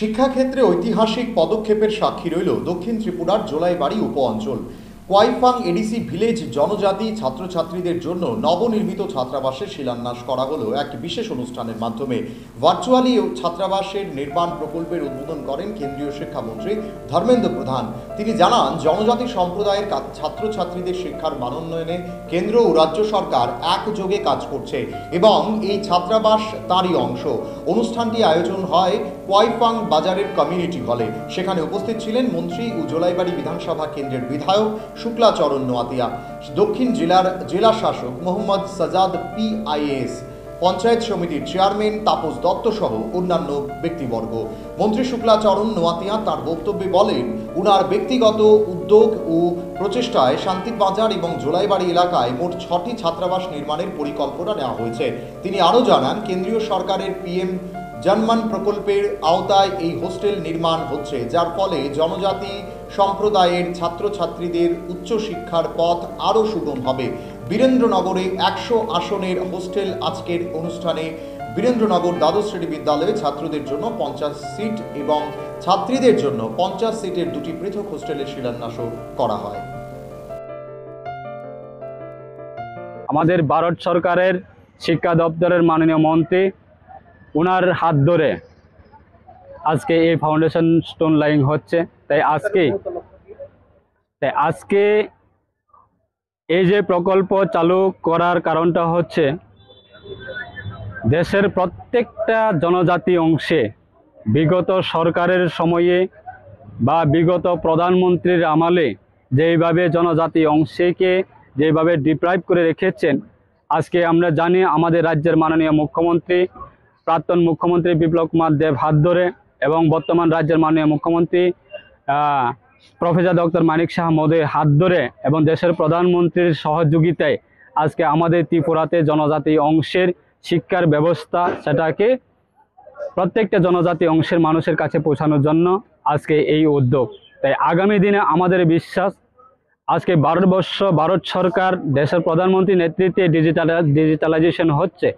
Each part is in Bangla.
শিক্ষাক্ষেত্রে ঐতিহাসিক পদক্ষেপের সাক্ষী রইল দক্ষিণ ত্রিপুরার জোলাইবাড়ি উপ অঞ্চল। কোয়াইফাং এডিসি ভিলেজ জনজাতি ছাত্রছাত্রীদের জন্য নবনির্মিত ছাত্রাবাসের শিলান্যাস করা হলো এক বিশেষ অনুষ্ঠানের মাধ্যমে। ভার্চুয়ালি ছাত্রাবাসের নির্মাণ প্রকল্পের উদ্বোধন করেন কেন্দ্রীয় শিক্ষামন্ত্রী ধর্মেন্দ্র প্রধান। তিনি জানান, জনজাতি সম্প্রদায়ের ছাত্রছাত্রীদের শিক্ষার মানোন্নয়নে কেন্দ্র ও রাজ্য সরকার একযোগে কাজ করছে এবং এই ছাত্রাবাস তারই অংশ। অনুষ্ঠানটি আয়োজন হয় কোয়াইফাং বাজারের কমিউনিটি হলে। সেখানে উপস্থিত ছিলেন মন্ত্রী ও জোলাইবাড়ি বিধানসভা কেন্দ্রের বিধায়ক শুক্লাচরণ নোয়াতিয়া, দক্ষিণ জেলার জেলা শাসক মোহাম্মদ সাজাদ PIAS, পঞ্চায়েত সমিতির চেয়ারম্যান তাপস দত্ত সহ অন্যান্য ব্যক্তিবর্গ। মন্ত্রী শুক্লাচরণ নোয়াতিয়া তার বক্তব্যে বলেন, উনার ব্যক্তিগত উদ্যোগ ও প্রচেষ্টায় শান্তিবাজার এবং জোলাইবাড়ি এলাকায় মোট 6টি ছাত্রাবাস নির্মাণের পরিকল্পনা নেওয়া হয়েছে। তিনি আরও জানান, কেন্দ্রীয় সরকারের PM জনমন প্রকল্পের আওতায় এই হোস্টেল নির্মাণ হচ্ছে, যার ফলে জনজাতি সম্প্রদায়ের ছাত্রছাত্রীদের উচ্চশিক্ষার পথ আরও সুগম হবে। বীরেন্দ্রনগরে 100 আসনের হোস্টেল। আজকের অনুষ্ঠানে বীরেন্দ্রনগর দ্বাদশ শ্রেণী বিদ্যালয়ে ছাত্রদের জন্য 50 সিট এবং ছাত্রীদের জন্য 50 সিটের দুটি পৃথক হোস্টেলের শিলান্যাসও করা হয়। আমাদের ভারত সরকারের শিক্ষা দপ্তরের মাননীয় মন্ত্রী, ওনার হাত ধরে আজকে এই ফাউন্ডেশন স্টোন লাইং হচ্ছে। তাই আজকে এই যে প্রকল্প চালু করার কারণটা হচ্ছে, দেশের প্রত্যেকটা জনজাতি অংশে বিগত সরকারের সময়ে বা বিগত প্রধানমন্ত্রীর আমলে যেইভাবে জনজাতি অংশকে যেভাবে ডিপ্রাইভ করে রেখেছেন, আজকে আমরা জানি আমাদের রাজ্যের মাননীয় মুখ্যমন্ত্রী, প্রাক্তন মুখ্যমন্ত্রী বিপ্লব কুমার দেব হাত ধরে এবং বর্তমান রাজ্যের মাননীয় মুখ্যমন্ত্রী প্রফেসর ডক্টর মানিক সাহা মহোদয়ের হাত ধরে এবং দেশের প্রধানমন্ত্রীর সহযোগিতায় আজকে আমাদের ত্রিপুরাতে জনজাতি অংশের শিক্ষার ব্যবস্থা, সেটাকে প্রত্যেকটা জনজাতি অংশের মানুষের কাছে পৌঁছানোর জন্য আজকে এই উদ্যোগ। তাই আগামী দিনে আমাদের বিশ্বাস, আজকে ভারত সরকার দেশের প্রধানমন্ত্রীর নেতৃত্বে ডিজিটালাইজেশন হচ্ছে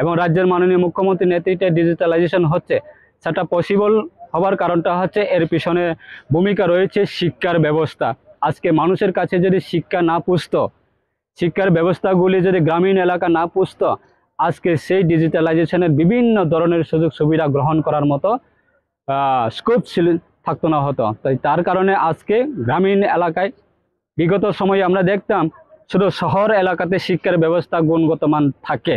এবং রাজ্যের মাননীয় মুখ্যমন্ত্রীর নেতৃত্বে ডিজিটালাইজেশন হচ্ছে। সেটা পসিবল হওয়ার কারণটা হচ্ছে, এর পিছনে ভূমিকা রয়েছে শিক্ষার ব্যবস্থা। আজকে মানুষের কাছে যদি শিক্ষা না পৌঁছত, শিক্ষার ব্যবস্থাগুলি যদি গ্রামীণ এলাকা না পৌঁছত, আজকে সেই ডিজিটালাইজেশনের বিভিন্ন ধরনের সুযোগ সুবিধা গ্রহণ করার মতো স্কোপ থাকতো না হতো। তাই তার কারণে আজকে গ্রামীণ এলাকায় বিগত সময়ে আমরা দেখতাম শুধু শহর এলাকাতে শিক্ষার ব্যবস্থা গুণগত মান থাকে,